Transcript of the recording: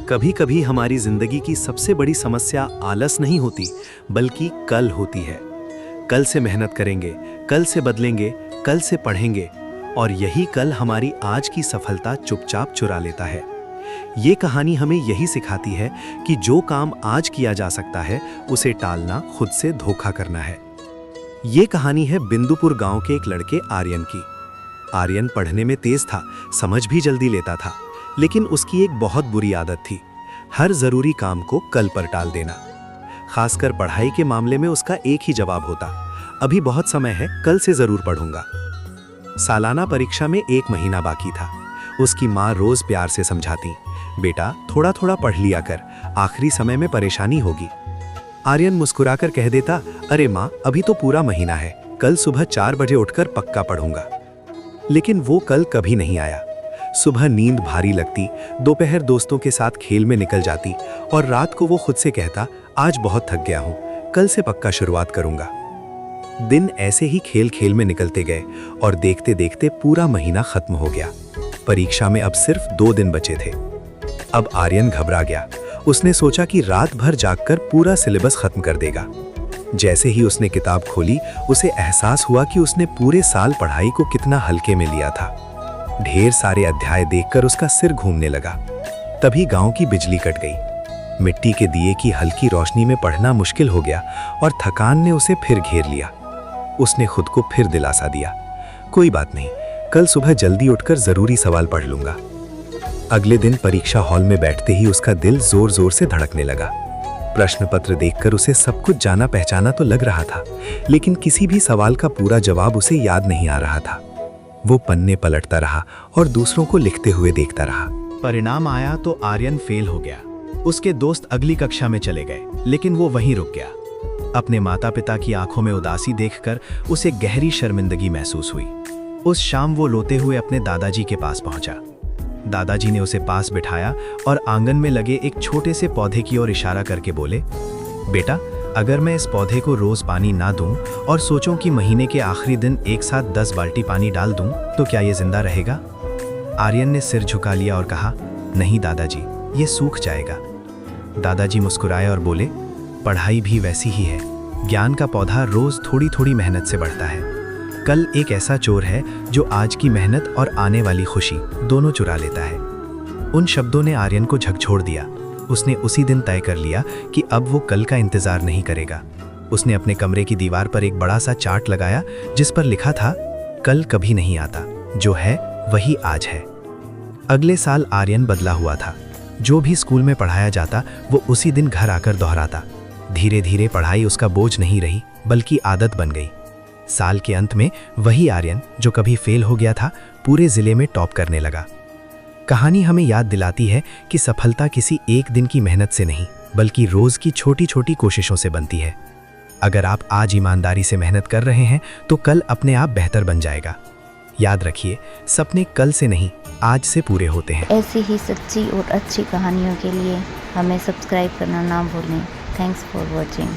कभी कभी हमारी जिंदगी की सबसे बड़ी समस्या आलस नहीं होती, बल्कि कल होती है। कल से मेहनत करेंगे, कल से बदलेंगे, कल से पढ़ेंगे, और यही कल हमारी आज की सफलता चुपचाप चुरा लेता है। ये कहानी हमें यही सिखाती है कि जो काम आज किया जा सकता है, उसे टालना खुद से धोखा करना है। ये कहानी है बिंदुपुर गांव के एक लड़के आर्यन की। आर्यन पढ़ने में तेज था, समझ भी जल्दी लेता था, लेकिन उसकी एक बहुत बुरी आदत थी, हर जरूरी काम को कल पर टाल देना। खासकर पढ़ाई के मामले में उसका एक ही जवाब होता, अभी बहुत समय है, कल से जरूर पढ़ूंगा। सालाना परीक्षा में 1 महीना बाकी था। उसकी माँ रोज प्यार से समझाती, बेटा थोड़ा थोड़ा पढ़ लिया कर, आखिरी समय में परेशानी होगी। आर्यन मुस्कुराकर कह देता, अरे माँ, अभी तो पूरा महीना है, कल सुबह 4 बजे उठकर पक्का पढ़ूंगा। लेकिन वो कल कभी नहीं आया। सुबह नींद भारी लगती, दोपहर दोस्तों के साथ खेल में निकल जाती, और रात को वो खुद से कहता, आज बहुत थक गया हूं, कल से पक्का शुरुआत करूंगा। दिन ऐसे ही खेल खेल में निकलते गए, और देखते देखते पूरा महीना खत्म हो गया। परीक्षा में अब सिर्फ 2 दिन बचे थे। अब आर्यन घबरा गया। उसने सोचा कि रात भर जागकर पूरा सिलेबस खत्म कर देगा। जैसे ही उसने किताब खोली, उसे एहसास हुआ कि उसने पूरे साल पढ़ाई को कितना हल्के में लिया था। ढेर सारे अध्याय देखकर उसका सिर घूमने लगा। तभी गांव की बिजली कट गई। मिट्टी के दिए की हल्की रोशनी में पढ़ना मुश्किल हो गया, और थकान ने उसे फिर घेर लिया। उसने खुद को फिर दिलासा दिया, कोई बात नहीं, कल सुबह जल्दी उठकर जरूरी सवाल पढ़ लूंगा। अगले दिन परीक्षा हॉल में बैठते ही उसका दिल जोर जोर से धड़कने लगा। प्रश्न पत्र देखकर उसे सब कुछ जाना पहचाना तो लग रहा था, लेकिन किसी भी सवाल का पूरा जवाब उसे याद नहीं आ रहा था। वो पन्ने पलटता रहा और दूसरों को लिखते हुए देखता रहा। परिणाम आया तो आर्यन फेल हो गया। उसके दोस्त अगली कक्षा में चले गए, लेकिन वो वहीं रुक गया। अपने माता पिता की आंखों में उदासी देखकर उसे गहरी शर्मिंदगी महसूस हुई। उस शाम वो रोते हुए अपने दादाजी के पास पहुंचा। दादाजी ने उसे पास बिठाया और आंगन में लगे एक छोटे से पौधे की ओर इशारा करके बोले, बेटा, अगर मैं इस पौधे को रोज पानी ना दूं और सोचूं कि महीने के आखिरी दिन एक साथ 10 बाल्टी पानी डाल दूं, तो क्या ये जिंदा रहेगा? आर्यन ने सिर झुका लिया और कहा, नहीं दादाजी, ये सूख जाएगा। दादाजी मुस्कुराए और बोले, पढ़ाई भी वैसी ही है, ज्ञान का पौधा रोज थोड़ी थोड़ी मेहनत से बढ़ता है। कल एक ऐसा चोर है जो आज की मेहनत और आने वाली खुशी दोनों चुरा लेता है। उन शब्दों ने आर्यन को झकझोर दिया। उसने उसी दिन तय कर लिया कि अब वो कल का इंतजार नहीं करेगा। उसने अपने कमरे की दीवार पर एक बड़ा सा चार्ट लगाया, जिस पर लिखा था, कल कभी नहीं आता, जो है वही आज है। अगले साल आर्यन बदला हुआ था। जो भी स्कूल में पढ़ाया जाता, वो उसी दिन घर आकर दोहराता। धीरे धीरे पढ़ाई उसका बोझ नहीं रही, बल्कि आदत बन गई। साल के अंत में वही आर्यन जो कभी फेल हो गया था, पूरे जिले में टॉप करने लगा। कहानी हमें याद दिलाती है कि सफलता किसी एक दिन की मेहनत से नहीं, बल्कि रोज की छोटी छोटी कोशिशों से बनती है। अगर आप आज ईमानदारी से मेहनत कर रहे हैं, तो कल अपने आप बेहतर बन जाएगा। याद रखिए, सपने कल से नहीं, आज से पूरे होते हैं। ऐसी ही सच्ची और अच्छी कहानियों के लिए हमें सब्सक्राइब करना ना भूलें। Thanks for watching.